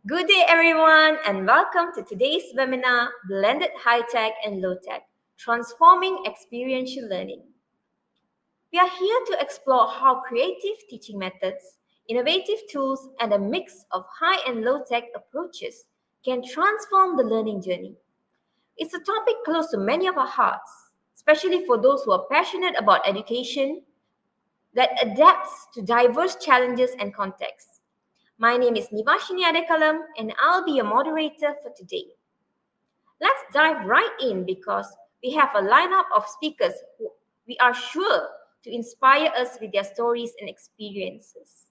Good day, everyone, and welcome to today's webinar, Blended High Tech and Low Tech, Transforming Experiential Learning. We are here to explore how creative teaching methods, innovative tools, and a mix of high and low tech approaches can transform the learning journey. It's a topic close to many of our hearts, especially for those who are passionate about education that adapts to diverse challenges and contexts. My name is Nivashini Adekalam, and I'll be your moderator for today. Let's dive right in because we have a lineup of speakers who we are sure to inspire us with their stories and experiences.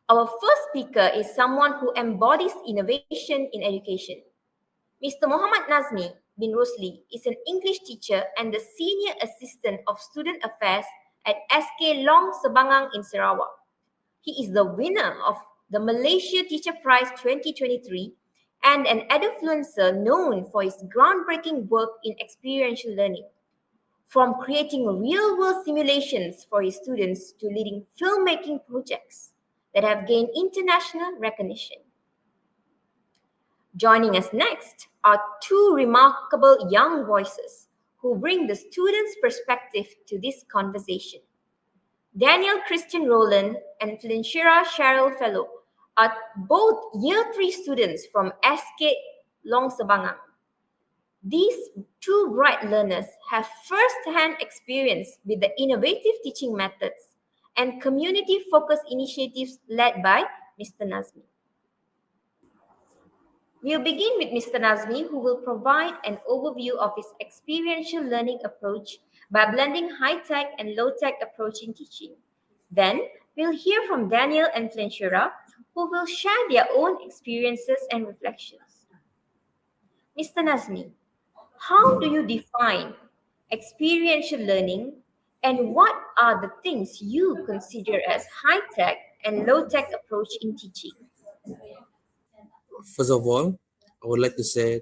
Our first speaker is someone who embodies innovation in education. Mr. Muhammad Nazmi bin Rosli is an English teacher and the Senior Assistant of Student Affairs at SK Long Sebangang in Sarawak. He is the winner of the Malaysia Teacher Prize 2023 and an edufluencer known for his groundbreaking work in experiential learning. From creating real-world simulations for his students to leading filmmaking projects that have gained international recognition. Joining us next are two remarkable young voices who bring the students' perspective to this conversation. Daniel Christian Rowland and Flinsherra Cherrell Feluk are both Year 3 students from SK Long Sebangang. These two bright learners have first-hand experience with the innovative teaching methods and community-focused initiatives led by Mr. Nazmi. We'll begin with Mr. Nazmi, who will provide an overview of his experiential learning approach by blending high-tech and low-tech approach in teaching. Then, we'll hear from Daniel and Flinsherra, who will share their own experiences and reflections. Mr. Nazmi, how do you define experiential learning, and what are the things you consider as high-tech and low-tech approach in teaching? First of all, I would like to say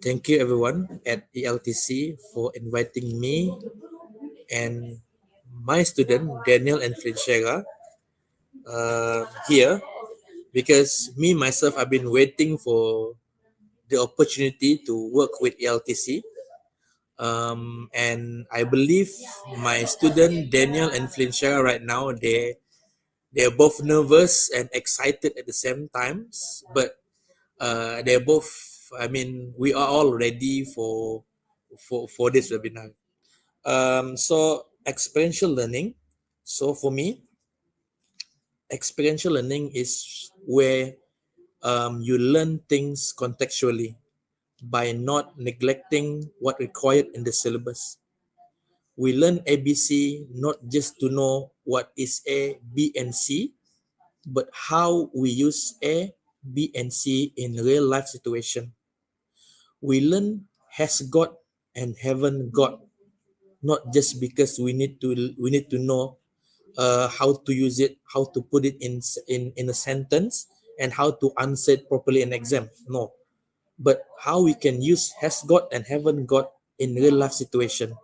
thank you everyone at ELTC for inviting me and my student Daniel and Flinsherra here, because me myself I've been waiting for the opportunity to work with ELTC, and I believe my student Daniel and Flinsherra right now they're both nervous and excited at the same times, but they're both, I mean, we are all ready for this webinar. So experiential learning. So for me, experiential learning is where you learn things contextually by not neglecting what required in the syllabus. We learn ABC not just to know what is A, B, and C, but how we use A, B, and C in real life situation. We learn has got and haven't got, not just because we need to know how to use it, how to put it in a sentence, and how to answer it properly in exam. No, but how we can use has got and haven't got in real life situation.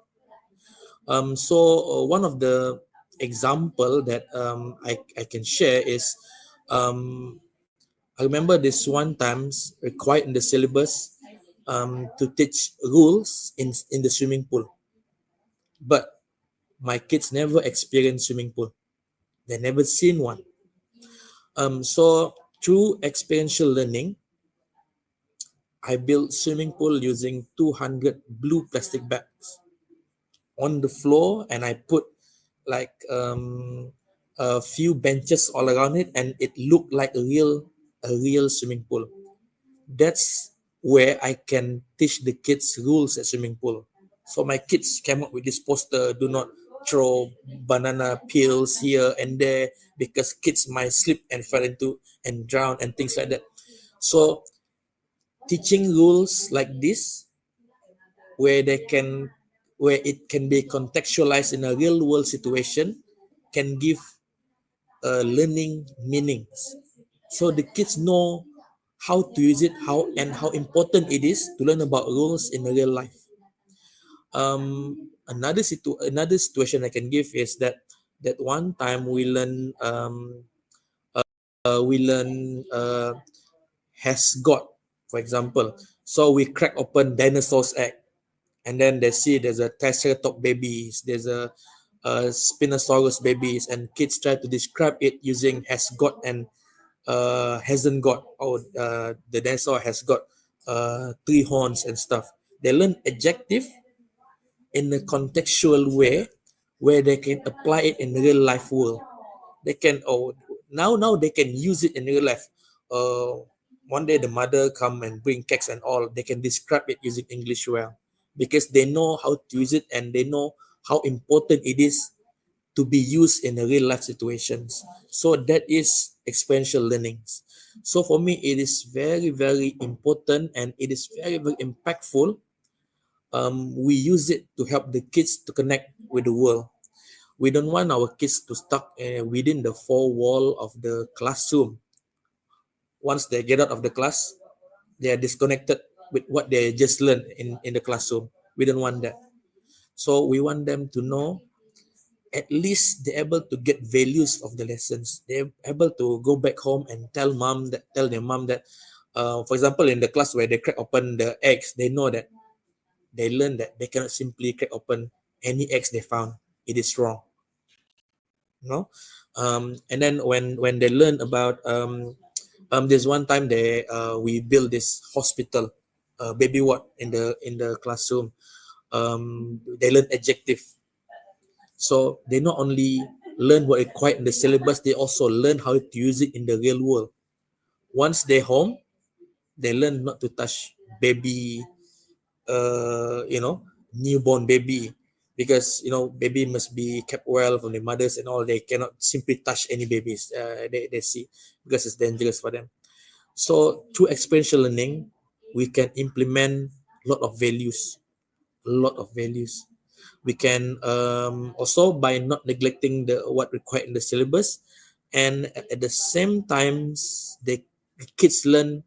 So one of the example that I can share is I remember this one times required in the syllabus to teach rules in the swimming pool, but my kids never experienced swimming pool. They never seen one. So through experiential learning, I built swimming pool using 200 blue plastic bags on the floor, and I put like a few benches all around it, and it looked like a real swimming pool. That's where I can teach the kids rules at swimming pool. So my kids came up with this poster: do not throw banana peels here and there because kids might slip and fall into and drown and things like that. So teaching rules like this, where it can be contextualized in a real world situation, can give learning meanings. So the kids know how to use it, how important it is to learn about rules in real life. Another situation I can give is that one time we learn we learn has got, for example. So we crack open dinosaur's egg, and then they see there's a triceratops babies, there's a spinosaurus babies, and kids try to describe it using has got and hasn't got, or the dinosaur has got three horns and stuff. They learn adjective in a contextual way where they can apply it in real life world. They can, now they can use it in real life. One day the mother come and bring cakes and all, they can describe it using English well, because they know how to use it and they know how important it is to be used in a real life situations. So that is experiential learnings. So for me, it is very, very important and it is very, very impactful. We use it to help the kids to connect with the world. We don't want our kids to stuck within the four wall of the classroom. Once they get out of the class, they are disconnected with what they just learned in the classroom. We don't want that. So we want them to know, at least they're able to get values of the lessons. They're able to go back home and tell their mom that, for example, in the class where they crack open the eggs, they know that they learn that they cannot simply crack open any eggs they found. It is wrong. No, and then when they learn about there's one time we build this hospital, baby ward in the classroom. They learn adjective, so they not only learn what is required in the syllabus, they also learn how to use it in the real world. Once they're home, they learn not to touch baby, newborn baby, because baby must be kept well from the mothers and all. They cannot simply touch any babies. They see, because it's dangerous for them. So through experiential learning, we can implement a lot of values. We can also, by not neglecting the what required in the syllabus, and at the same times, the kids learn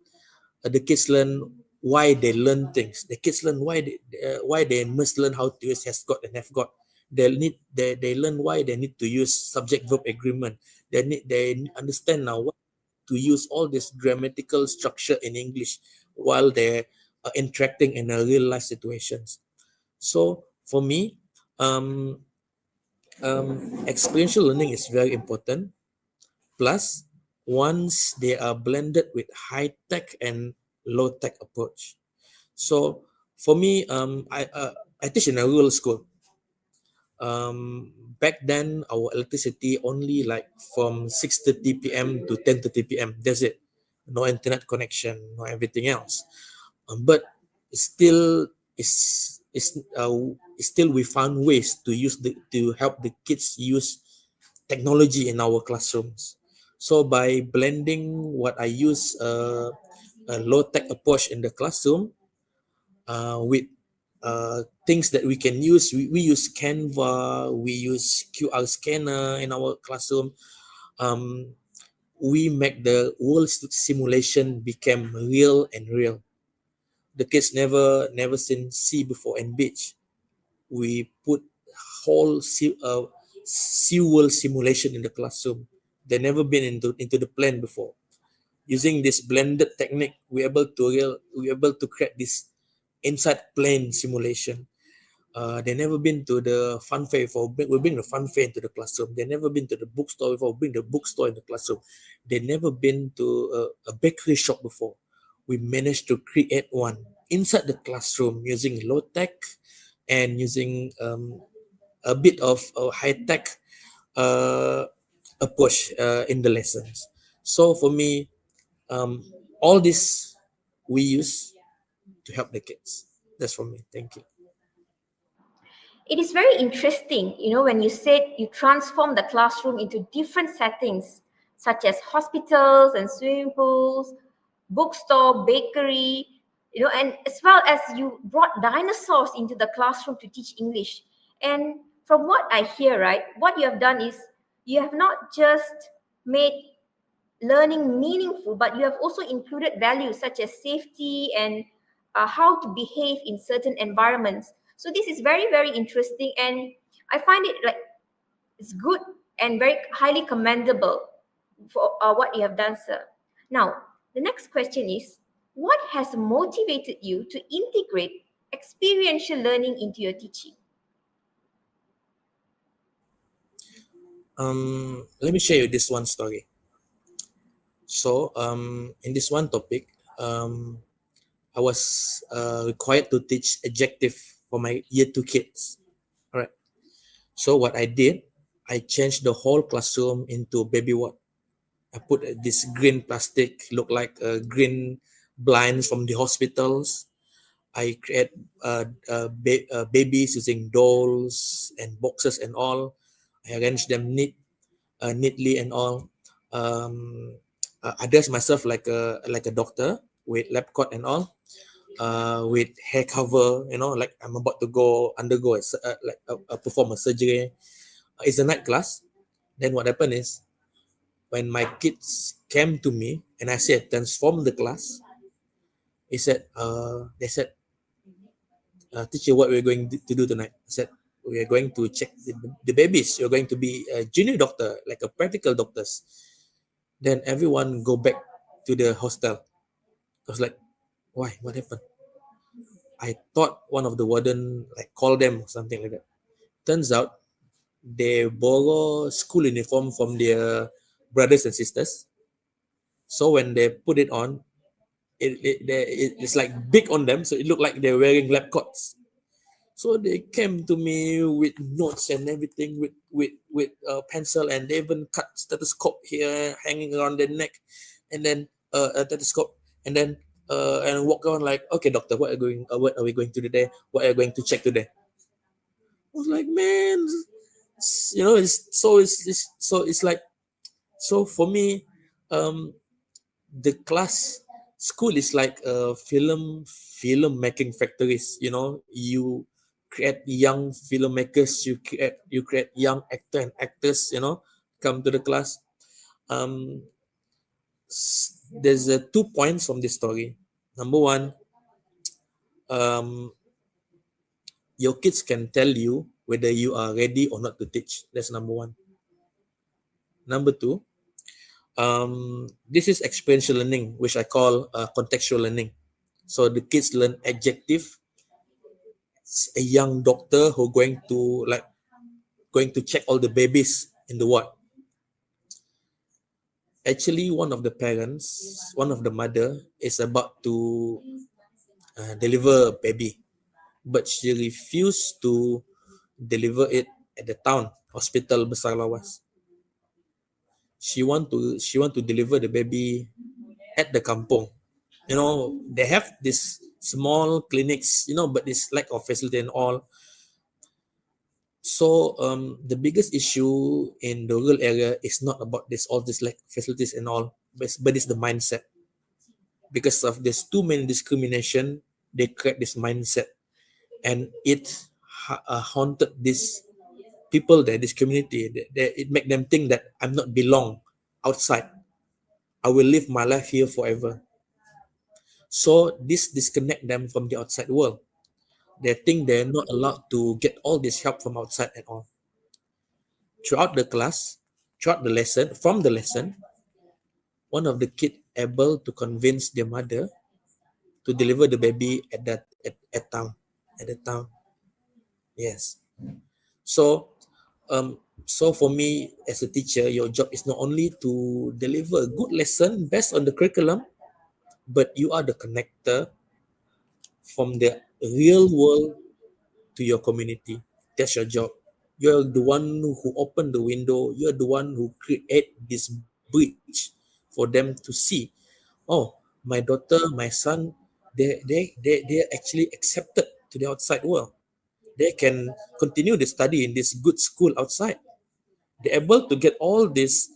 the kids learn why they learn things. The kids learn why they must learn how to use has got and have got. They learn why they need to use subject verb agreement. They understand now what to use all this grammatical structure in English while they're interacting in a real life situations. So for me, um, experiential learning is very important. Plus, once they are blended with high tech and low tech approach. So for me, I teach in a rural school. Back then, our electricity only like from 6:30 p.m. to 10:30 p.m. That's it. No internet connection, no everything else. But still, still we found ways to help the kids use technology in our classrooms. So by blending what I use a low tech approach in the classroom with things that we can use, we use Canva, we use QR scanner in our classroom. Um, we make the world simulation become real and real. The kids never seen sea before and beach. We put whole sea world simulation in the classroom. They never been into the plane before. Using this blended technique, we able to create this inside plane simulation. They never been to the fun fair before. We bring the fun fair into the classroom. They never been to the bookstore before. Bring the bookstore in the classroom. They never been to a bakery shop before. We managed to create one inside the classroom using low tech and using a bit of high tech uh, approach in the lessons. So for me, um, all this we use to help the kids. That's for me. Thank you. It is very interesting, when you said you transform the classroom into different settings, such as hospitals and swimming pools, bookstore, bakery, and as well as you brought dinosaurs into the classroom to teach English. And from what I hear, right, what you have done is you have not just made learning meaningful, but you have also included values such as safety and how to behave in certain environments. So this is very, very interesting, and I find it like it's good and very highly commendable. for what you have done, sir. Now, the next question is, what has motivated you to integrate experiential learning into your teaching? Let me share you this one story. So, in this one topic, I was required to teach adjective for my year two kids. All right. So what I did, I changed the whole classroom into baby ward. I put this green plastic, look like green blinds from the hospitals. I create babies using dolls and boxes and all. I arrange them neatly and all. I dress myself like a doctor with lab coat and all, with hair cover, like I'm about to go undergo perform a surgery. It's a night class. Then what happened is when my kids came to me and I said transform the class, they said, teacher, what we're going to do tonight? I said, we are going to check the babies. You're going to be a junior doctor, like a practical doctors. Then everyone go back to the hostel. I was like, why? What happened? I thought one of the warden like called them or something like that. Turns out they borrow school uniform from their brothers and sisters. So when they put it on, it's like big on them, so it looked like they're wearing lab coats. So they came to me with notes and everything, with pencil, and they even cut stethoscope here hanging around their neck, and then a stethoscope, and then and walk on like, okay, doctor, what are we going to do today? What are you going to check today? I was like, man, it's like, so for me, um, the class school is like a film making factories. You create young filmmakers, you create young actor and actors, come to the class. um there's 2 points from this story. Number one, um your kids can tell you whether you are ready or not to teach. That's number one. Number two, this is experiential learning, which I call contextual learning. So the kids learn adjective. A young doctor who going to check all the babies in the ward. Actually, one of the mother is about to deliver a baby, but she refused to deliver it at the town hospital besar lawas. She want to deliver the baby at the kampung. They have this small clinics, but it's lack of facility and all. So the biggest issue in the rural area is not about all this like facilities and all, but it's the mindset. Because of this too many discrimination, they create this mindset, and it haunted these people there, this community. It make them think that I'm not belong outside. I will live my life here forever. So this disconnect them from the outside world. They think they're not allowed to get all this help from outside at all. Throughout the class, throughout the lesson, from the lesson, one of the kid able to convince their mother to deliver the baby at town, at the town. Yes. So so for me as a teacher, your job is not only to deliver a good lesson based on the curriculum, but you are the connector from the real world to your community. That's your job. You're the one who open the window. You're the one who create this bridge for them to see. Oh, my daughter, my son, they're actually accepted to the outside world. They can continue the study in this good school outside. They're able to get all this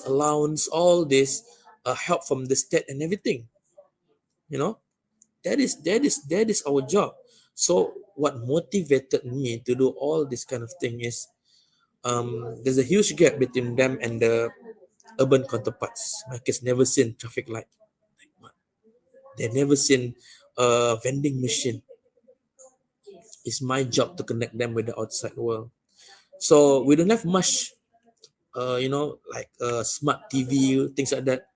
allowance, all this help from the state and everything. You know, that is our job. So what motivated me to do all this kind of thing is, there's a huge gap between them and the urban counterparts. My kids never seen traffic light. They never seen a vending machine. It's my job to connect them with the outside world. So we don't have much like smart TV, things like that.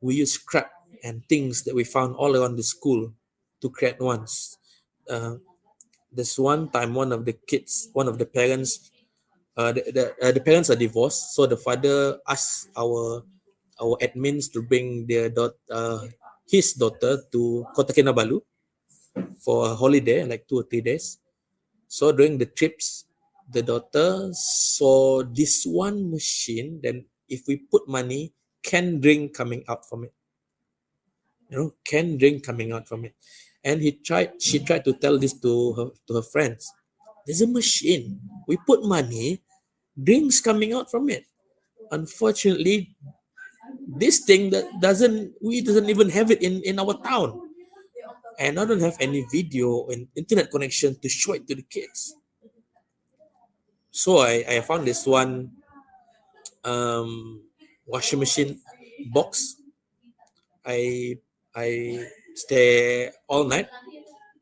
We use scrap and things that we found all around the school to create ones. Uh, this one time, one of the parents, the parents are divorced, so the father asked our admins to bring his daughter to Kota Kinabalu for a holiday, like 2 or 3 days. So during the trips, the daughter saw this one machine. Then, if we put money, can drink coming out from it. Can drink coming out from it. And she tried to tell this to her friends. There's a machine. We put money, drinks coming out from it. Unfortunately, this thing that doesn't even have it in our town, and I don't have any video and internet connection to show it to the kids. So I found this one washing machine box. I i stay all night,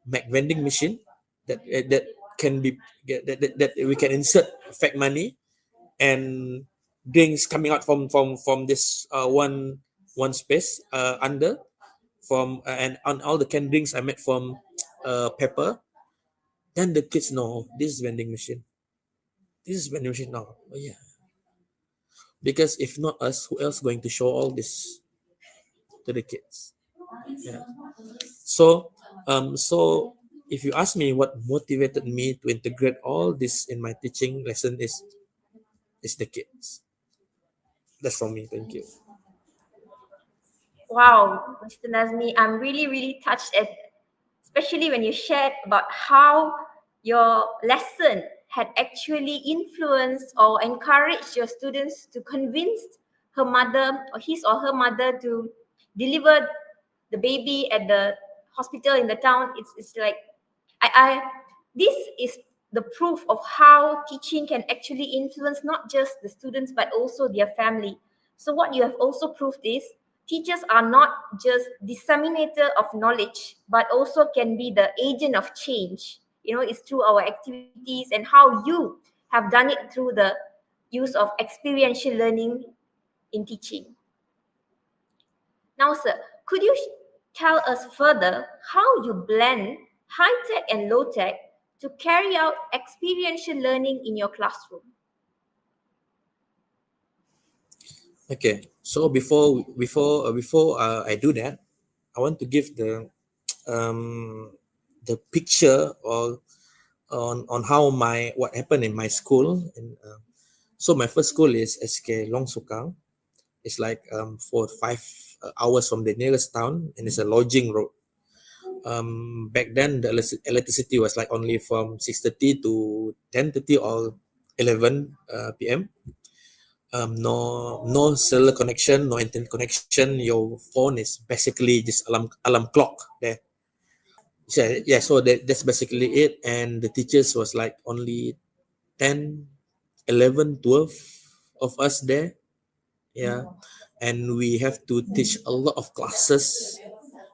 make vending machine that can be that we can insert fake money and drinks coming out from this one space under from and on all the canned drinks I made from pepper. Then the kids know this is vending machine. This is vending machine now. Oh, yeah, because if not us, who else going to show all this to the kids? Yeah. So if you ask me what motivated me to integrate all this in my teaching lesson is the kids. That's from me. Thank you. Wow, Mr. Nazmi, I'm really, really touched at, especially when you shared about how your lesson had actually influenced or encouraged your students to convince her mother or his or her mother to deliver the baby at the hospital in the town. It's like I this is the proof of how teaching can actually influence not just the students but also their family. So what you have also proved is teachers are not just disseminator of knowledge but also can be the agent of change. It's through our activities and how you have done it through the use of experiential learning in teaching. Now, sir, could you tell us further how you blend high tech and low tech to carry out experiential learning in your classroom? Okay. So before I do that, I want to give um the picture or on how what happened in my school. And so my first school is SK Long Sukang. It's like 4 or 5 hours from the nearest town, and it's a lodging road. Back then the electricity was like only from 6:30 to 10:30 or 11 p.m. No cellular connection, no internet connection. Your phone is basically just alarm clock there. Yeah, so that's basically it. And the teachers was like only 10, 11, 12 of us there. Yeah, and we have to teach a lot of classes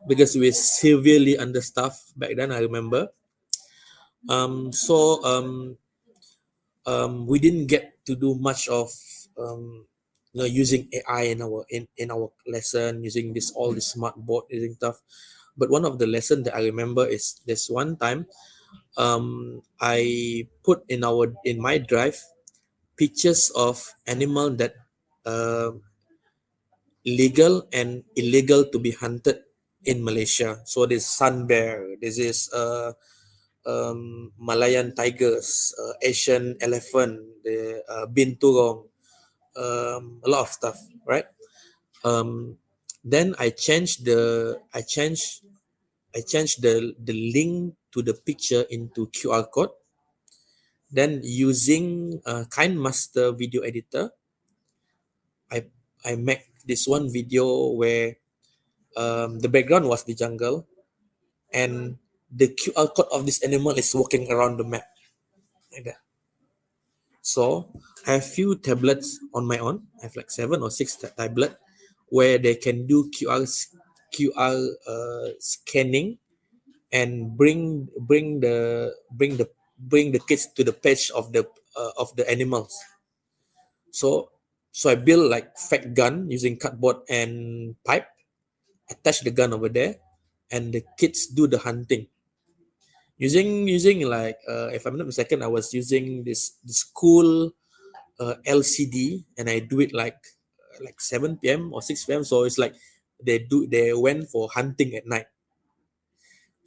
because we're severely understaffed back then. I remember. We didn't get to do much of using AI in our lesson, using this smart board, using stuff. But one of the lesson that I remember is this one time I put in my drive pictures of animal that uh, legal and illegal to be hunted in Malaysia. So there's sun bear, this is Malayan tigers, Asian elephant, the binturong, a lot of stuff, right? Um, then I changed the link to the picture into QR code. Then using Kind Master video editor, I I make this one video where the background was the jungle, and the QR code of this animal is walking around the map like that. So I have few tablets on my own. I have like 7 or 6 tablet where they can do QR scanning and bring the kids to the page of the animals. So so I built like fat gun using cardboard and pipe, attach the gun over there, and the kids do the hunting using like if I'm not mistaken, I was using the school LCD, and I do it like 7 p.m. or 6 p.m. So it's like they went for hunting at night.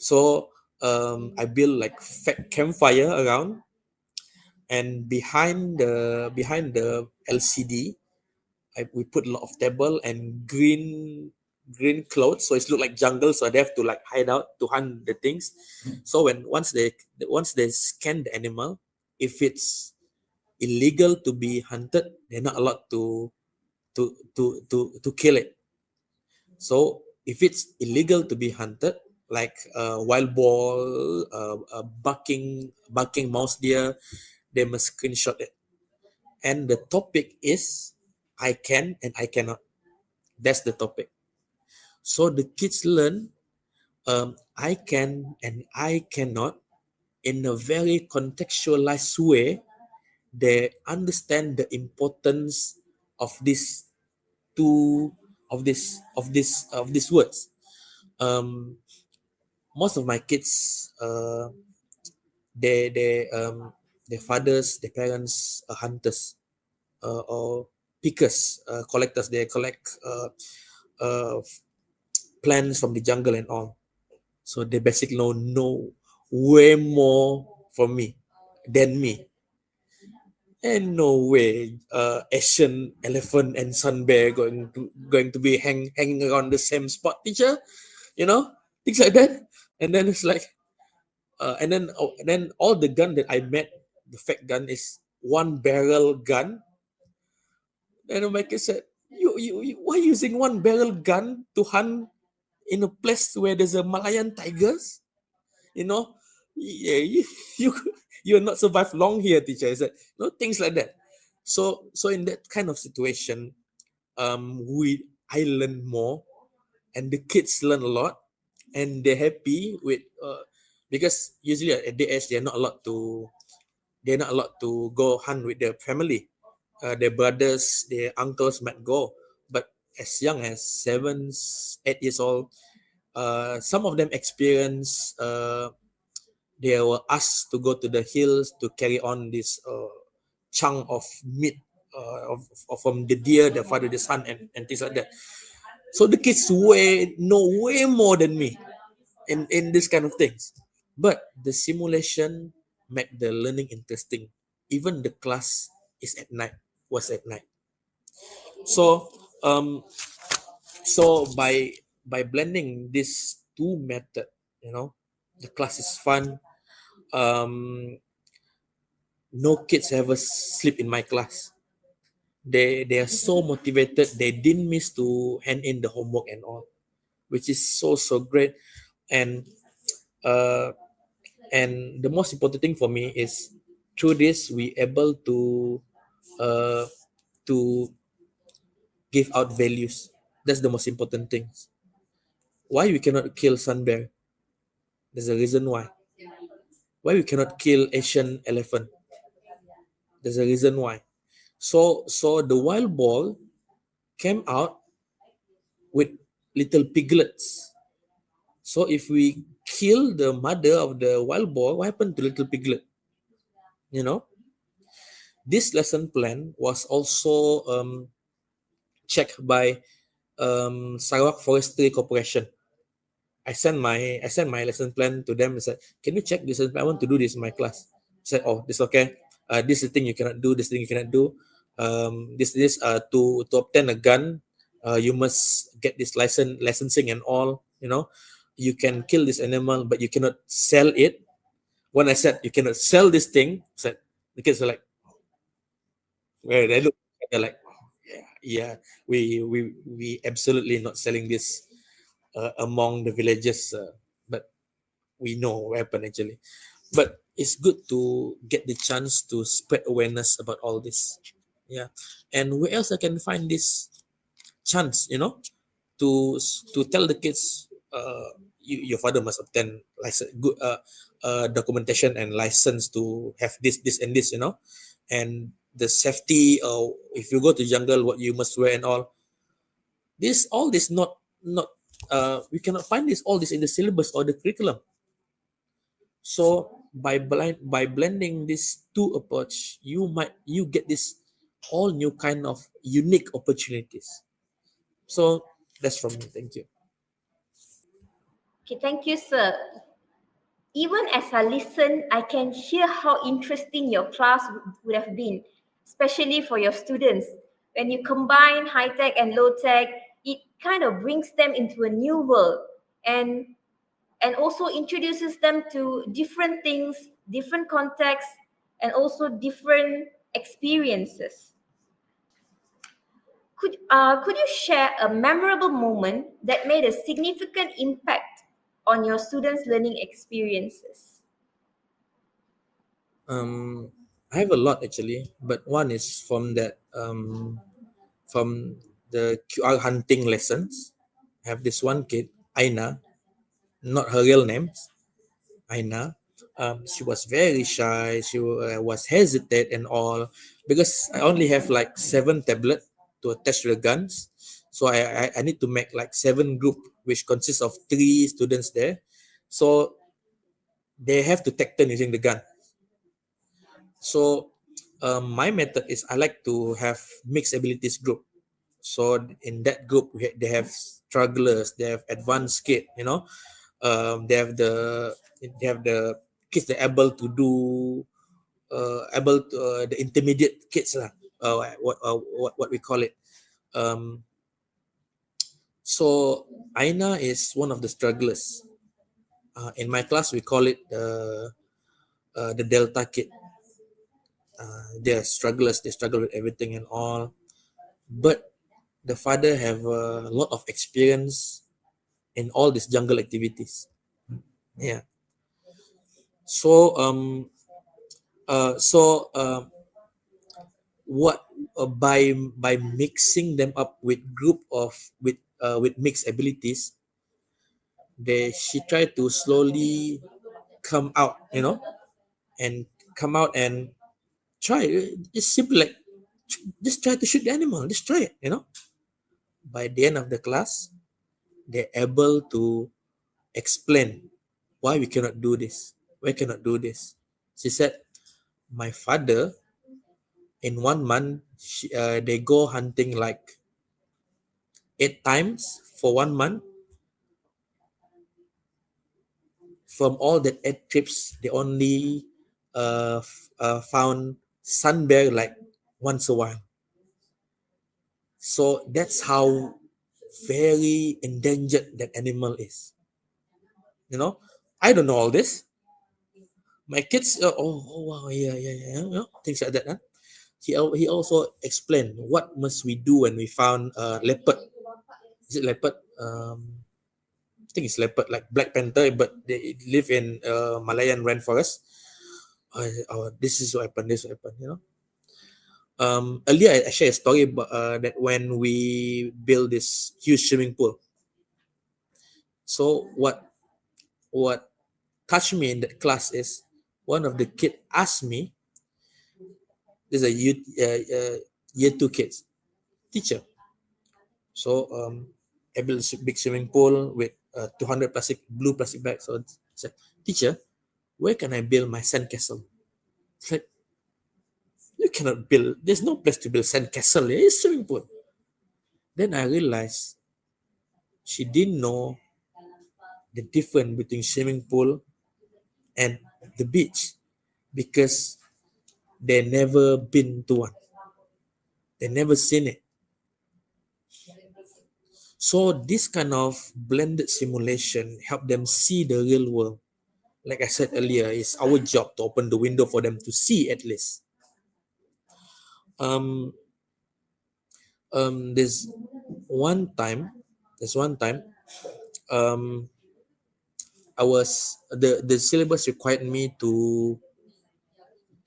So I built like fat campfire around, and behind the LCD, we put a lot of table and green clothes, so it's look like jungle. So they have to like hide out to hunt the things. So once they scan the animal, if it's illegal to be hunted, they're not allowed to kill it. So if it's illegal to be hunted, like wild boar, bucking mouse deer, they must screenshot it. And the topic is I can and I cannot. That's the topic. So the kids learn I can and I cannot in a very contextualized way. They understand the importance of two of these words. Um, Most of my kids, their fathers, their parents are hunters or pickers, collectors. They collect uh, plants from the jungle and all. So they basically know way more from me than me. And no way, Asian elephant and sun bear going to be hanging around the same spot, teacher. Things like that. And then it's like, and then all the gun that I met, the fake gun is one barrel gun. And my kid said, you why using one barrel gun to hunt in a place where there's a Malayan tigers? you know yeah, you you'll not survive long here, teacher. I said, things like that. So in that kind of situation, I learn more, and the kids learn a lot, and they're happy with because usually at the age they're not allowed to go hunt with their family. Their brothers, their uncles might go, but as young as 7, 8 years old, some of them experience they were asked to go to the hills to carry on this chunk of meat from the deer, the father, the son, and things like that. So the kids know way more than me in this kind of things. But the simulation made the learning interesting. Even the class was at night. So um, so by blending these two method, the class is fun. No kids ever sleep in my class. They are so motivated. They didn't miss to hand in the homework and all, which is so great. And uh, and the most important thing for me is through this we able uh, to give out values. That's the most important thing. Why we cannot kill sun bear? There's a reason why. Why we cannot kill Asian elephant? There's a reason why. So the wild boar came out with little piglets. So if we kill the mother of the wild boar, what happened to little piglet? You know, this lesson plan was also checked by Sarawak Forestry Corporation. I sent my lesson plan to them and said, "Can you check this lesson plan? I want to do this in my class." I said, "Oh, this okay. This is the thing you cannot do. This thing you cannot do. This to obtain a gun, you must get this licensing and all. You can kill this animal, but you cannot sell it." When I said you cannot sell this thing, said the kids were like, "Where?" They look, they're like, "Yeah, we absolutely not selling this among the villages, but we know what happened actually." But it's good to get the chance to spread awareness about all this. Yeah. And where else I can find this chance, to tell the kids, your father must obtain license, good documentation and license to have this and this, and the safety, or if you go to jungle, what you must wear and all. All this not we cannot find all this in the syllabus or the curriculum. So by blending these two approach, you get this all new kind of unique opportunities. So that's from me. Thank you. Okay, thank you, sir. Even as I listen, I can hear how interesting your class would have been, especially for your students. When you combine high tech and low tech, it kind of brings them into a new world and also introduces them to different things, different contexts, and also different experiences. Could you share a memorable moment that made a significant impact on your students' learning experiences? I have a lot actually, but one is from the QR hunting lessons. I have this one kid, Aina, not her real name, Aina. She was very shy. She was hesitant and all, because I only have like 7 tablet to attach to the guns. So I need to make like 7 group, which consists of 3 students there. So they have to take turn using the gun. So my method is I like to have mixed abilities group. So in that group, they have strugglers, they have advanced kid, they have the kids that are able to do the intermediate kids lah. What we call it. Um, so Aina is one of the strugglers. In my class, we call it the Delta kid. They're strugglers. They struggle with everything and all. But the father have a lot of experience in all these jungle activities. Yeah. So so what by mixing them up with group of with mixed abilities, she tried to slowly come out, and come out and try. It's simple, like just try to shoot the animal, just try it, by the end of the class, they're able to explain why we cannot do this, why cannot do this. She said, my father, in 1 month, they go hunting like 8 times for 1 month. From all that 8 trips, they only found sun bear like once a while. So that's how very endangered that animal is. I don't know all this. My kids, oh wow, yeah, things like that. Huh? He also explained what must we do when we found leopard. Is it leopard? I think it's leopard, like Black Panther, but they live in Malayan rainforest. This is what happened. This is what happened. Earlier I shared a story about, that when we build this huge swimming pool. So what touched me in that class is one of the kid asked me. There's a year 2 kids, teacher. So I built a big swimming pool with 200 blue plastic bags. So I said, teacher, where can I build my sandcastle? It's like, you cannot build. There's no place to build sandcastle. It's swimming pool. Then I realized she didn't know the difference between swimming pool and the beach, because they never been to one. They never seen it. So this kind of blended simulation help them see the real world. Like I said earlier, it's our job to open the window for them to see at least. Um, there's one time, um, the syllabus required me to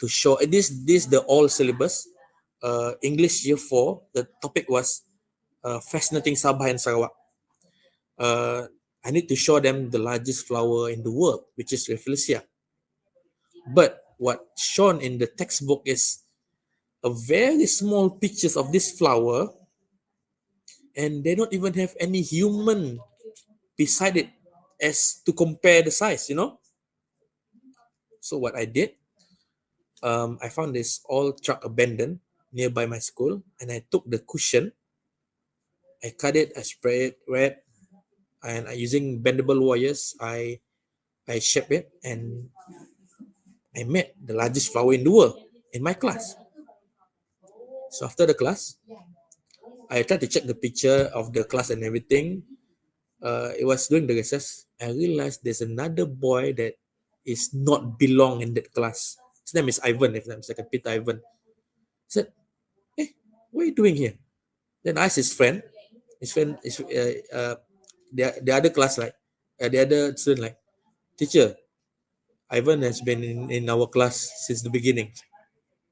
show this the all syllabus. English year 4, the topic was fascinating Sabah and Sarawak. I need to show them the largest flower in the world, which is Flinsherra. But what shown in the textbook is a very small pictures of this flower, and they don't even have any human beside it as to compare the size, So what I did, I found this old truck abandoned nearby my school, and I took the cushion, I cut it, I spray it red, and using bendable wires, I shape it, and I made the largest flower in the world in my class. So after the class, I tried to check the picture of the class and everything. It was during the recess. I realized there's another boy that is not belong in that class. His name is Ivan, if I'm mistaken, Peter Ivan. I said, "Hey, what are you doing here?" Then I asked his friend. His friend is the other class, like the other student, like, "Teacher, Ivan has been in our class since the beginning."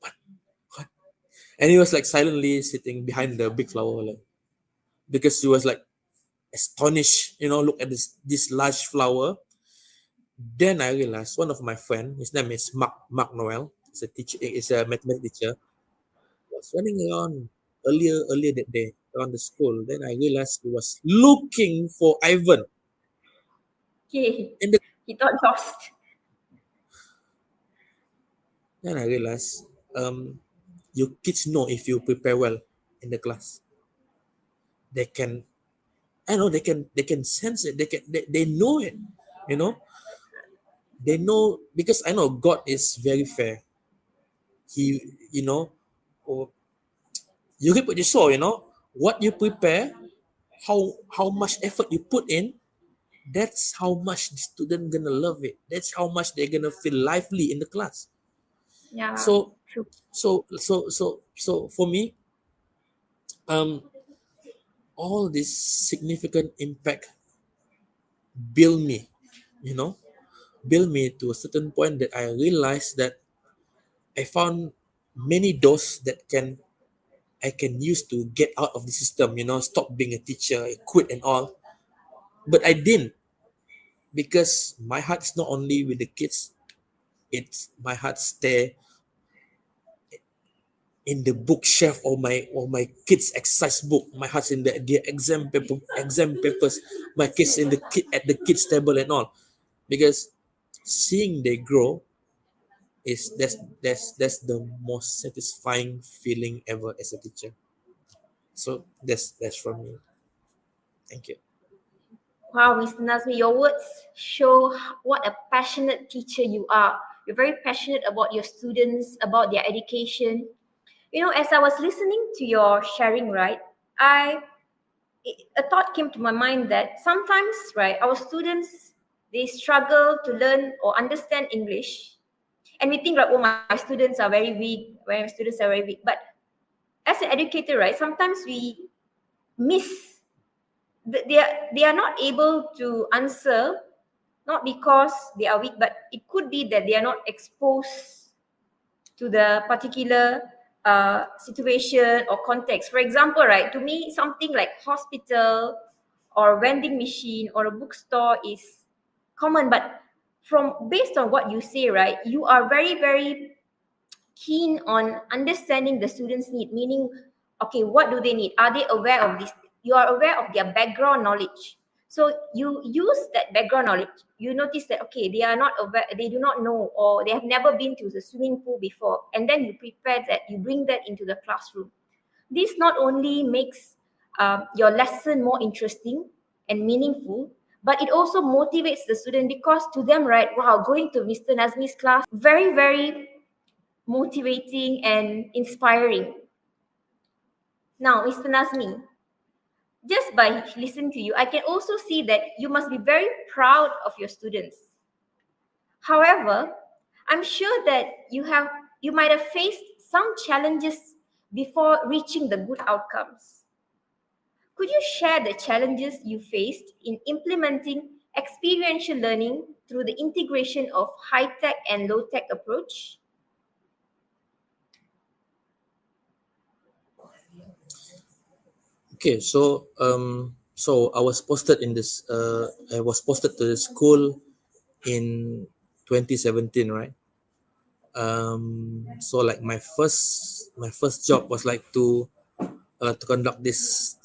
What? And he was like silently sitting behind the big flower, like, because he was like astonished, look at this large flower. Then I realized one of my friend, his name is Mark Noel, is a teacher, is a mathematics teacher, was running around earlier that day around the school. Then I realized he was looking for Ivan. Okay. In the He got lost. Then I realized, your kids know if you prepare well in the class. They can, I know they can sense it. They know it. You know they know, because I know God is very fair. He, or you reap what you sow. What you prepare, how much effort you put in. That's how much the student gonna love it. That's how much they're gonna feel lively in the class. Yeah, So true. so for me, um, all this significant impact build me, you know, build me to a certain point that I realized that I found many doors that I can use to get out of the system. Stop being a teacher, quit and all. But I didn't, because my heart is not only with the kids. It's my heart stay in the bookshelf, or my kids' exercise book. My heart's in the exam papers. My kids in the kid at the kids table and all, because seeing they grow is that's the most satisfying feeling ever as a teacher. So that's from me. Thank you. Wow, Mr. Nazmi, your words show what a passionate teacher you are. You're very passionate about your students, about their education. As I was listening to your sharing, right, a thought came to my mind that sometimes, right, our students, they struggle to learn or understand English, and we think like, oh, my students are very weak, my students are very weak. But as an educator, right, sometimes we miss, they are not able to answer, not because they are weak, but it could be that they are not exposed to the particular situation or context. For example, right, to me, something like hospital or vending machine or a bookstore is common, but from based on what you say, right, you are very, very keen on understanding the students' need, meaning, okay, what do they need? Are they aware of this? You are aware of their background knowledge. So you use that background knowledge. You notice that, okay, they are not aware, they do not know, or they have never been to the swimming pool before. And then you prepare that, you bring that into the classroom. This not only makes your lesson more interesting and meaningful, but it also motivates the student, because to them, right, wow, going to Mr. Nazmi's class, very, very motivating and inspiring. Now, Mr. Nazmi, just by listening to you, I can also see that you must be very proud of your students. However, I'm sure that you might have faced some challenges before reaching the good outcomes. Could you share the challenges you faced in implementing experiential learning through the integration of high-tech and low-tech approach? Okay, so I was posted to the school in 2017, right? So like my first job was like to conduct this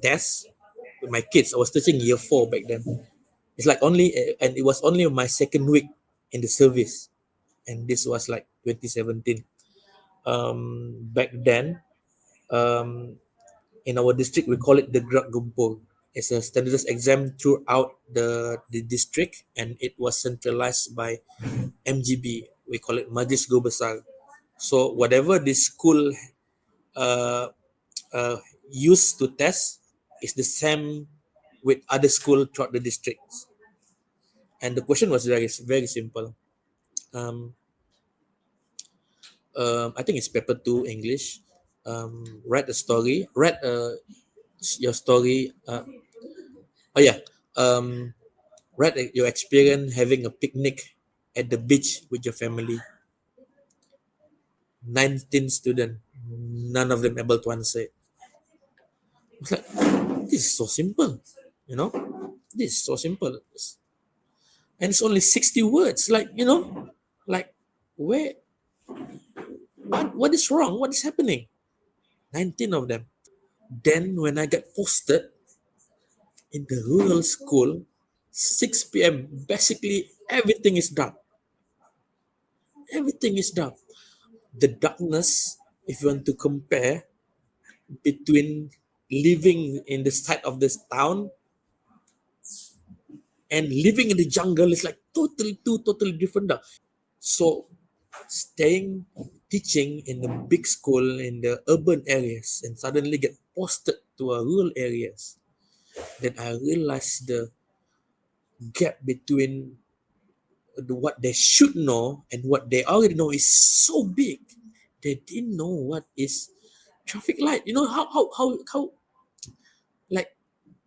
test with my kids. I was teaching year 4 back then. It's like only and it was only my second week in the service, and this was like 2017. Back then, um, in our district we call it the Gerak Gumpur. It's a standardized exam throughout the district, and it was centralized by MGB. We call it Majlis Guru Besar. So whatever the school uh, uh, used to test is the same with other school throughout the districts. And the question was very simple. Um, I think it's paper 2 English. Write a story. Write your story. Oh yeah. Um, Write your experience having a picnic at the beach with your family. 19 students. None of them able to answer it. It's like, this is so simple. You know, this is so simple. And it's only 60 words. Like, like where, what is wrong? What is happening? 19 of them. Then when I get posted in the rural school, 6 p.m., basically everything is dark. Everything is dark. The darkness, if you want to compare between living in the side of this town and living in the jungle, is like totally different. So staying teaching in the big school in the urban areas and suddenly get posted to a rural areas, then I realized the gap between what they should know and what they already know is so big. They didn't know what is traffic light. You know how like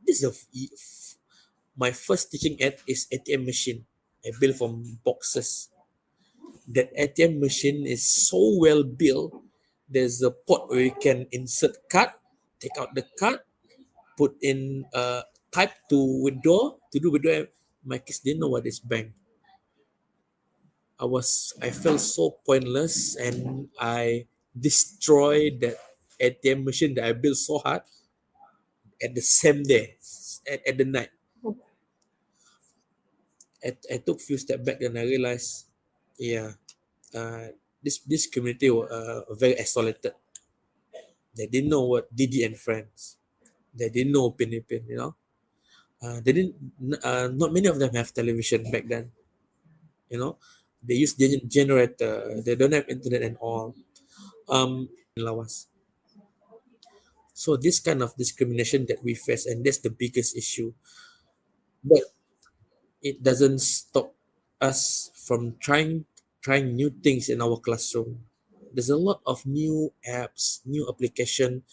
this is my first teaching aid is ATM machine. I built from boxes. That ATM machine is so well built. There's a port where you can insert card, take out the card, put in type to withdraw. To do withdraw, my kids didn't know what is bank. I felt so pointless, and I destroyed that ATM machine that I built so hard at the same day, at the night. I took few steps back and I realized, yeah, this community were very isolated. They didn't know what Didi and friends. They didn't know Pinipin, they didn't. Not many of them have television back then. You know, they use generator. They don't have internet and all. Lawas. So this kind of discrimination that we face, and that's the biggest issue. But it doesn't stop us from trying new things in our classroom. There's a lot of new apps, new application.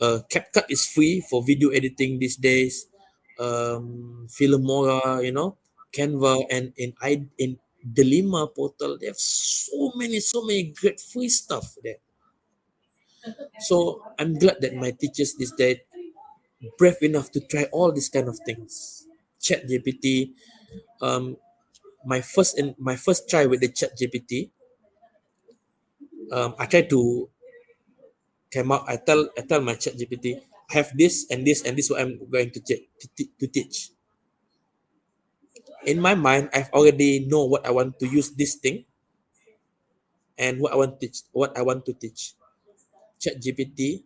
CapCut is free for video editing these days. Filmora, Canva, and in Delima portal, they have so many great free stuff there. So I'm glad that my teachers these days brave enough to try all these kind of things. Chat GPT. Um, my first try with the Chat GPT. I try to came out. I tell my Chat GPT, have this and this and this what I'm going to teach. In my mind, I've already know what I want to use this thing and what I want to teach. Chat GPT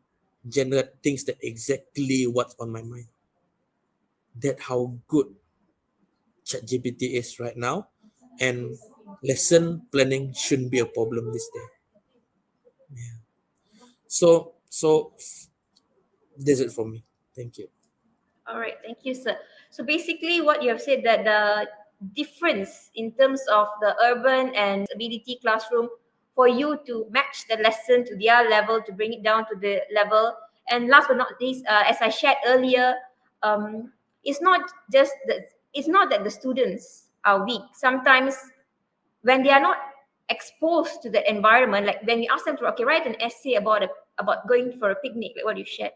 generate things that exactly what's on my mind. That how good Chat GPT is right now, and lesson planning shouldn't be a problem this day. So that's it for me. Thank you. All right, thank you, sir. So basically, what you have said that the difference in terms of the urban and ability classroom for you to match the lesson to their level, to bring it down to the level. And last but not least, as I shared earlier, it's not just that it's not that the students are weak. Sometimes when they are not exposed to the environment, like when we ask them to write an essay about going for a picnic, like what you shared,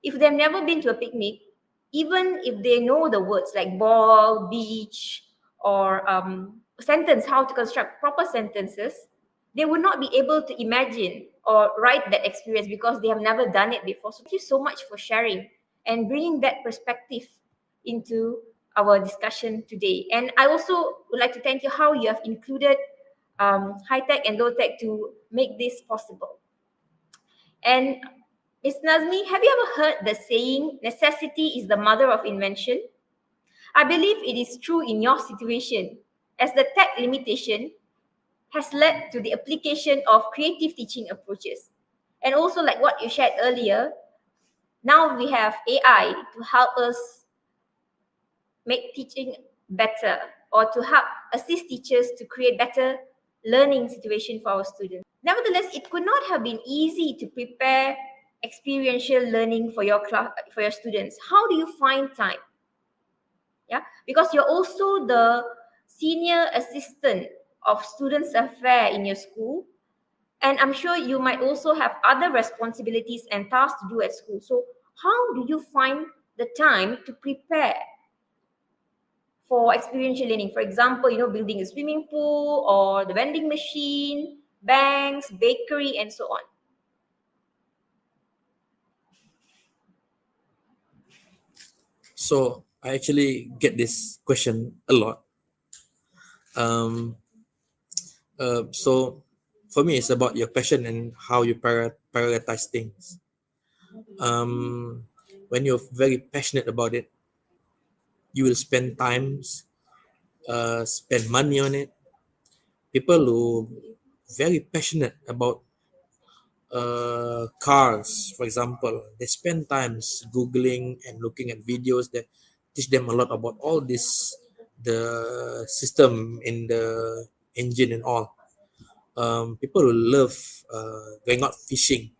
if they've never been to a picnic, even if they know the words like ball, beach, or sentence, how to construct proper sentences, they would not be able to imagine or write that experience because they have never done it before. So thank you so much for sharing and bringing that perspective into our discussion today. And I also would like to thank you how you have included high tech and low tech to make this possible. And Ms. Nazmi, have you ever heard the saying, necessity is the mother of invention? I believe it is true in your situation, as the tech limitation has led to the application of creative teaching approaches. And also, like what you shared earlier, now we have AI to help us make teaching better or to help assist teachers to create better learning situation for our students. Nevertheless, it could not have been easy to prepare experiential learning for your class, for your students. How do you find time? Yeah, because you're also the senior assistant of students affair in your school, and I'm sure you might also have other responsibilities and tasks to do at school. So how do you find the time to prepare for experiential learning? For example, building a swimming pool or the vending machine, banks, bakery, and so on. So I actually get this question a lot. Um, so for me, it's about your passion and how you prioritize things. Um, when you're very passionate about it, you will spend money on it. People who very passionate about cars, for example, they spend times googling and looking at videos that teach them a lot about all this, the system in the engine and all. People who love going out fishing,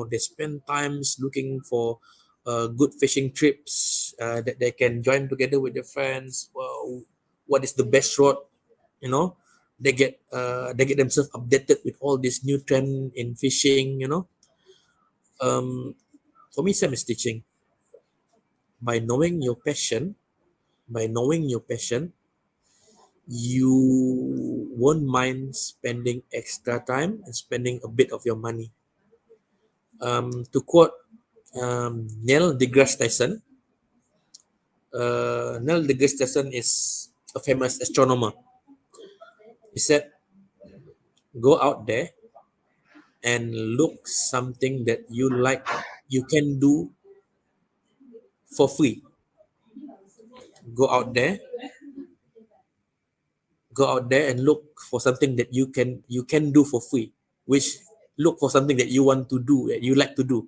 they spend times looking for good fishing trips that they can join together with their friends. What is the best route? you know they get themselves updated with all this new trend in fishing. um for me, same is teaching. By knowing your passion, you won't mind spending extra time and spending a bit of your money. To quote Neil deGrasse Tyson, Neil deGrasse Tyson is a famous astronomer. He said, go out there and look something that you like, you can do for free. Go out there, and look for something that you can do for free. Which, look for something that you want to do, that you like to do,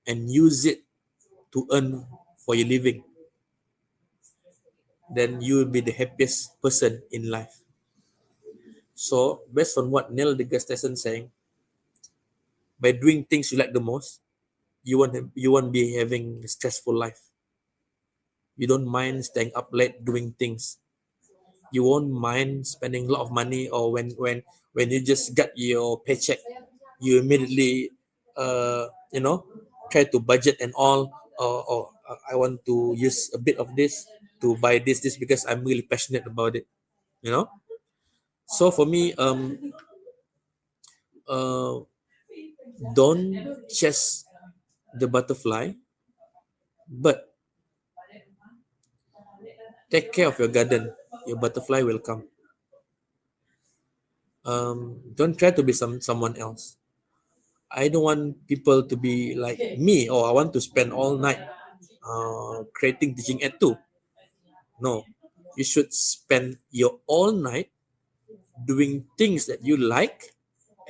and use it to earn for your living. Then you will be the happiest person in life. So, based on what Neil deGrasse Tyson saying, by doing things you like the most, you won't be having a stressful life. You don't mind staying up late doing things. You won't mind spending a lot of money, or when you just got your paycheck, you immediately try to budget and all, or I want to use a bit of this to buy this because I'm really passionate about it. You know. So for me, uh, don't chase the butterfly, but take care of your garden. Your butterfly will come. Don't try to be someone else. I don't want people to be like me. Oh, I want to spend all night creating teaching at 2. No, you should spend your all night doing things that you like,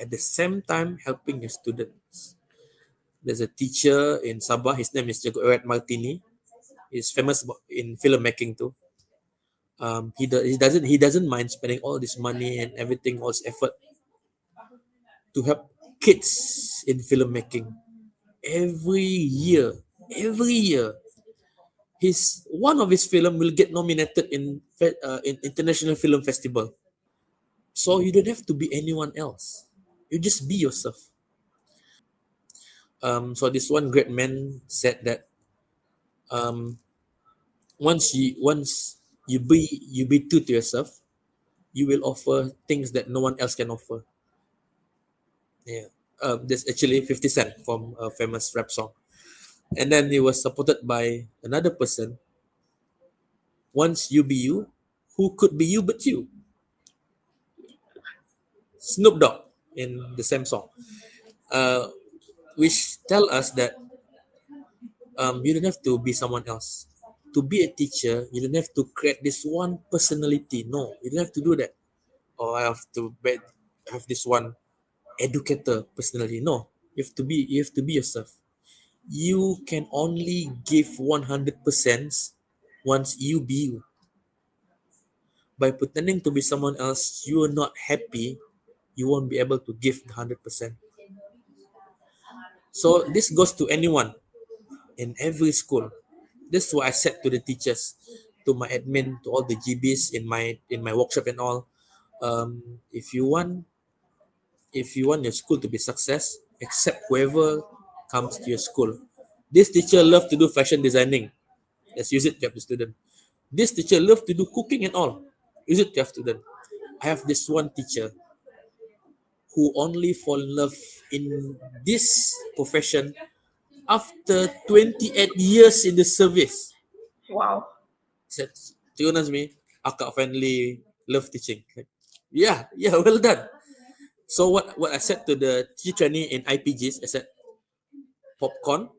at the same time helping your students. There's a teacher in Sabah. His name is Jago Erat Martini. He's famous in filmmaking too. He doesn't mind spending all this money and everything, all this effort to help kids in filmmaking. Every year, every year, his one of his film will get nominated in international film festival. So you don't have to be anyone else. You just be yourself. So this one great man said that, um, once you be true to yourself, you will offer things that no one else can offer. Yeah. There's actually 50 Cent from a famous rap song. And then he was supported by another person. Once you be you, who could be you but you? Snoop Dogg in the same song. Uh, which tell us that you don't have to be someone else. To be a teacher, you don't have to create this one personality. No, you don't have to do that. Or I have to have this one educator personality. No, you have to be yourself. You can only give 100% once you be you. By pretending to be someone else, you are not happy. You won't be able to give the 100%. So this goes to anyone in every school. This is what I said to the teachers, to my admin, to all the GBs in my workshop and all. If you want your school to be success, accept whoever comes to your school. This teacher love to do fashion designing. Let's use it to help the student. This teacher love to do cooking and all. Use it to help student. I have this one teacher who only fall in love in this profession after 28 years in the service. Wow. Said, to be honest me, akak finally love teaching. Like, yeah, well done. So what I said to the teacher trainee in IPGs, I said, popcorn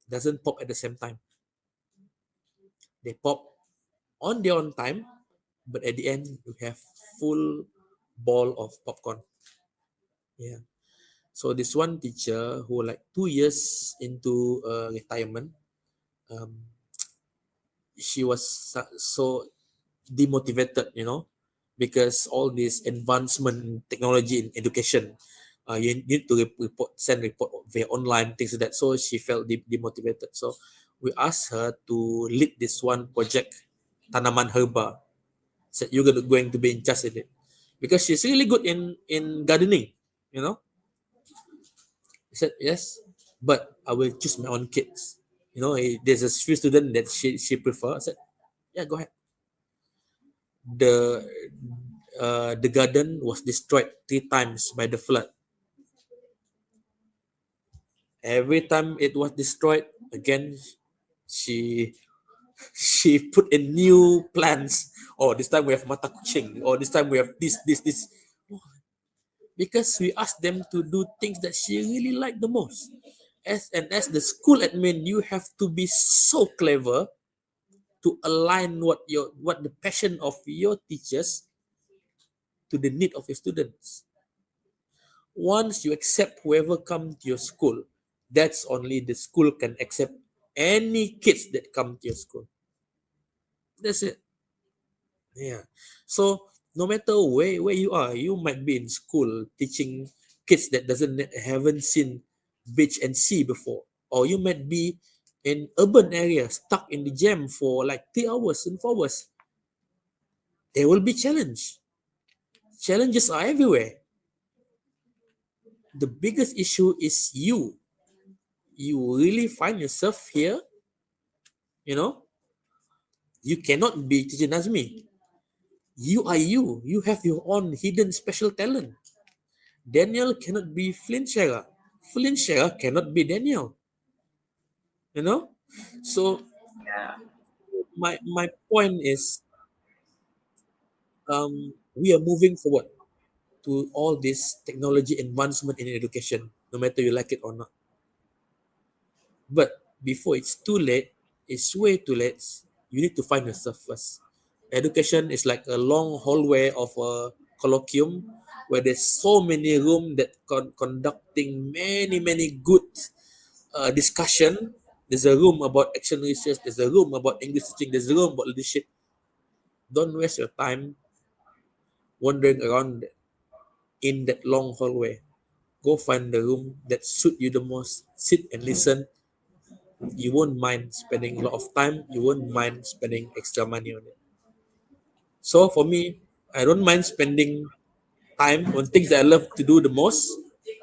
doesn't pop at the same time. They pop on their own time, but at the end you have full ball of popcorn. Yeah. So this one teacher who like 2 years into retirement, um, she was so demotivated, because all this advancement in technology in education, you need to send report via online, things like that. So she felt demotivated. So we asked her to lead this one project, tanaman herba. Said you're going to be in charge of it because she's really good in gardening. You know, I said yes, but I will choose my own kids. There's a few student that she prefer. I said, yeah, go ahead. The garden was destroyed 3 times by the flood. Every time it was destroyed, again she she put in new plants. Oh, this time we have mata kucing. Or this time we have this. Because we asked them to do things that she really liked the most. As the school admin, you have to be so clever to align what the passion of your teachers to the need of your students. Once you accept whoever come to your school, that's only the school can accept any kids that come to your school. That's it. Yeah. So no matter where you are, you might be in school teaching kids that haven't seen beach and sea before, or you might be in urban area stuck in the jam for like 3 hours and 4 hours. There will be challenge. Challenges are everywhere. The biggest issue is you. You really find yourself here. You know, you cannot be teacher Nazmi. You are you. You have your own hidden special talent. Daniel cannot be Flinsherra. Flinsherra cannot be Daniel. You know? So Yeah. my point is we are moving forward to all this technology advancement in education, no matter you like it or not. But before it's too late, it's way too late. You need to find yourself first. Education is like a long hallway of a colloquium where there's so many room that conducting many good discussion. There's a room about action research. There's a room about English teaching. There's a room about leadership. Don't waste your time wandering around in that long hallway. Go find the room that suit you the most. Sit and listen. You won't mind spending a lot of time. You won't mind spending extra money on it. So for me, I don't mind spending time on things that I love to do the most,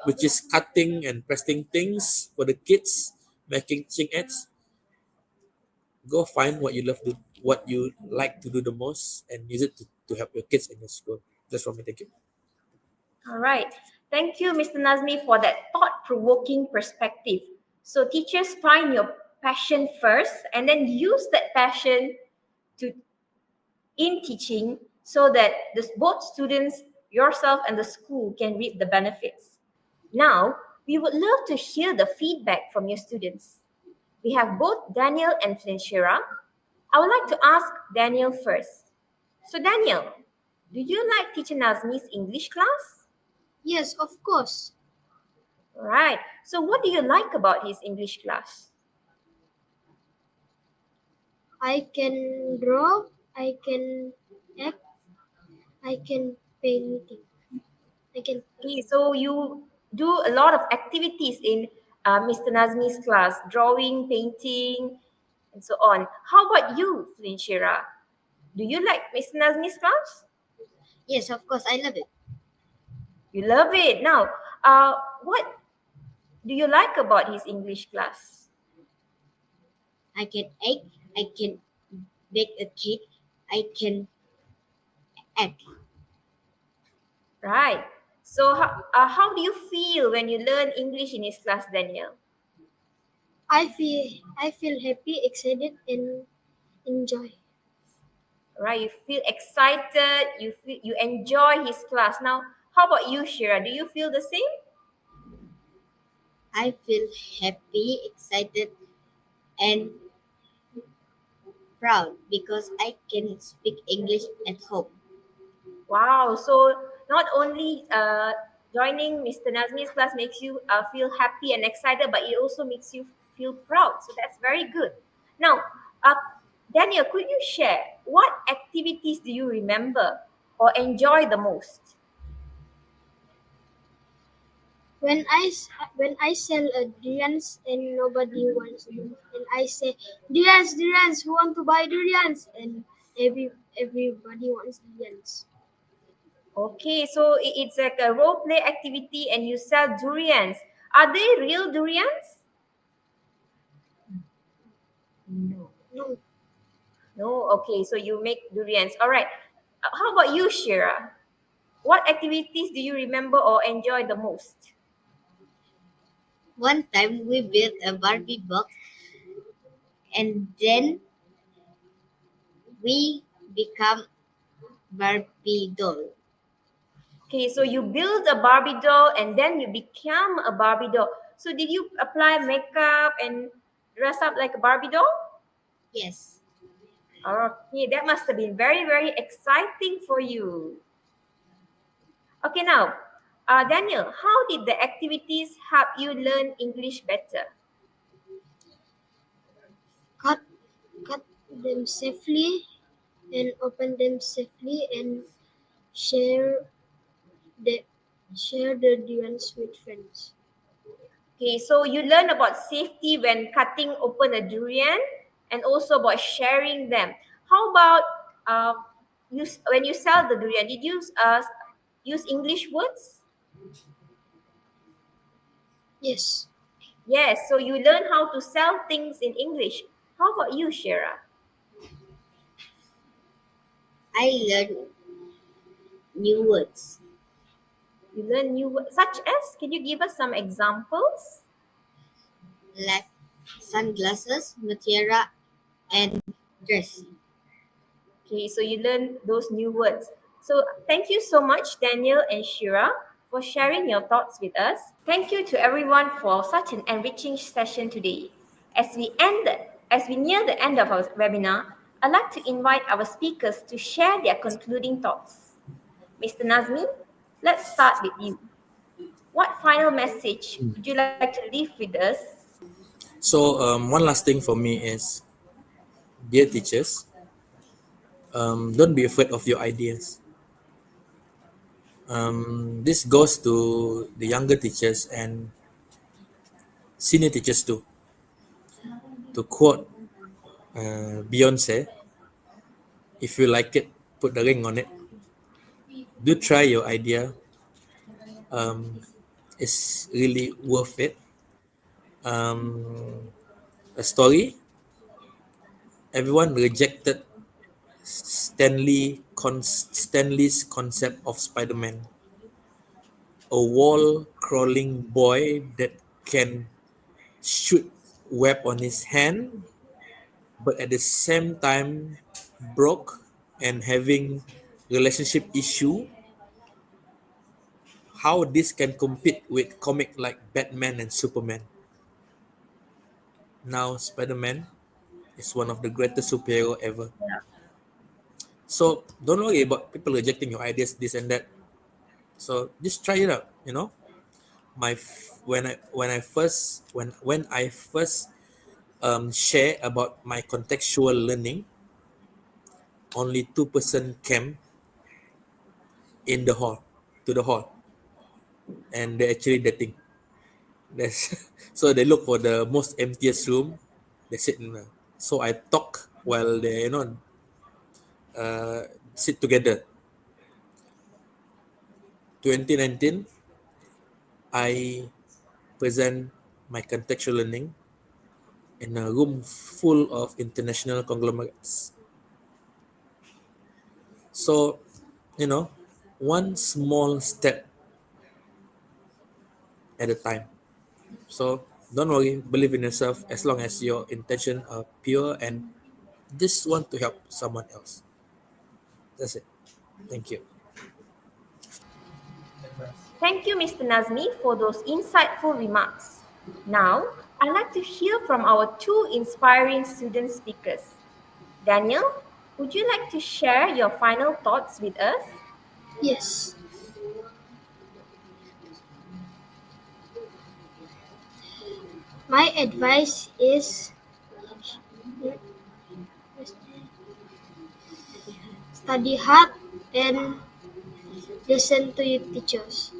which is cutting and pasting things for the kids, making teaching aids. Go find what you love to, what you like to do the most, and use it to help your kids in your school. That's from me. Thank you. All right. Thank you, Mr. Nazmi, for that thought-provoking perspective. So teachers find your passion first and then use that passion to in teaching so that both students, yourself, and the school can reap the benefits. Now, we would love to hear the feedback from your students. We have both Daniel and Flinsherra. I would like to ask Daniel first. So, Daniel, do you like teacher Nazmi's English class? Yes, of course. All right. So, what do you like about his English class? I can draw, I can act, I can paint. I can Okay, so you do a lot of activities in Mr. Nazmi's class, drawing, painting, and so on. How about you, Flinsherra? Do you like Mr. Nazmi's class? Yes, of course, I love it. You love it. Now, what do you like about his English class? I can act, I can bake a cake, I can act. Right. So, how do you feel when you learn English in his class, Daniel? I feel happy, excited and enjoy. Right. You feel excited. You enjoy his class. Now, how about you, Shira? Do you feel the same? I feel happy, excited and proud because I can speak English at home. Wow. So not only joining Mr. Nazmi's class makes you feel happy and excited, but it also makes you feel proud. So that's very good. Now, uh, Daniel, could you share what activities do you remember or enjoy the most? When I sell a durians and nobody wants them, and I say durians, who want to buy durians? And everybody wants durians. Okay, so it's like a role play activity and you sell durians. Are they real durians? No. No, No, okay, so you make durians. All right. How about you, Shira? What activities do you remember or enjoy the most? one time we built a Barbie box and then we become Barbie doll. Okay, so you build a Barbie doll and then you become a Barbie doll. So did you apply makeup and dress up like a Barbie doll? Yes, Okay, that must have been very, very exciting for you. Okay, now, Daniel, how did the activities help you learn English better? cut cut them safely and open them safely and share the share the durians with friends. Okay, so you learn about safety when cutting open a durian and also about sharing them. How about when you sell the durian, did you use English words? Yes, Yes, so you learn how to sell things in English. How about you, Shira? I learned new words You learn new words, such as, can you give us some examples? like sunglasses, mutiara, and dress. Okay, so you learn those new words. So thank you so much, Daniel and Shira, for sharing your thoughts with us. Thank you to everyone for such an enriching session today. As we near the end of our webinar, I'd like to invite our speakers to share their concluding thoughts. Mr. Nazmi, let's start with you. What final message would you like to leave with us? So one last thing for me is, dear teachers, don't be afraid of your ideas. This goes to the younger teachers and senior teachers too. To quote Beyonce, if you like it, put the ring on it. Do try your idea. It's really worth it. A story, everyone rejected Stanley's concept of Spider-Man, a wall-crawling boy that can shoot web on his hand, but at the same time broke and having relationship issue. How this can compete with comic like Batman and Superman. Now Spider-Man is one of the greatest superhero ever. So don't worry about people rejecting your ideas, this and that. So just try it out. When I first share about my contextual learning, only 2% came in the hall to the hall, and they actually dating. That's so they look for the most emptiest room. They sit in there. So I talk while they uh, sit together. 2019, I present my contextual learning in a room full of international conglomerates. So, you know, one small step at a time. So don't worry, believe in yourself as long as your intention are pure and just want to help someone else. That's it. Thank you. Thank you, Mr. Nazmi, for those insightful remarks. Now, I'd like to hear from our two inspiring student speakers. Daniel, would you like to share your final thoughts with us? Yes. My advice is study hard and listen to your teachers.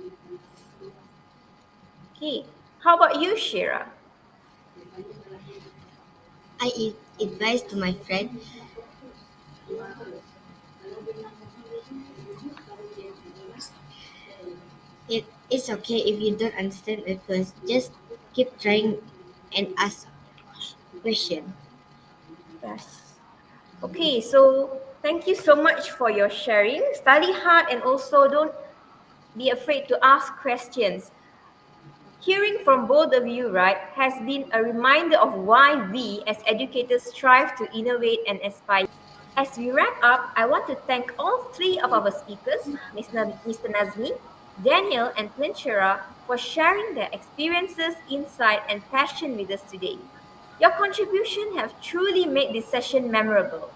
Okay, how about you, Shira? Advise to my friend, it's okay if you don't understand at first. Just keep trying and ask question. Yes. Okay, so thank you so much for your sharing. Study hard and also don't be afraid to ask questions. Hearing from both of you, right, has been a reminder of why we as educators strive to innovate and aspire. As we wrap up, I want to thank all three of our speakers, Mr. Nazmi, Daniel, and Flinsherra, for sharing their experiences, insight, and passion with us today. Your contribution have truly made this session memorable.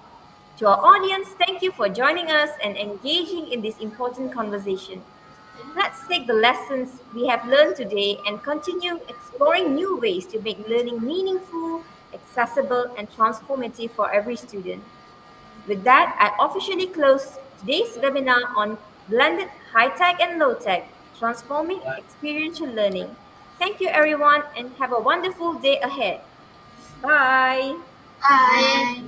To our audience, thank you for joining us and engaging in this important conversation. Let's take the lessons we have learned today and continue exploring new ways to make learning meaningful, accessible, and transformative for every student. With that, I officially close today's webinar on blended high-tech and low-tech, transforming experiential learning. Thank you, everyone, and have a wonderful day ahead. Bye. Bye. Bye.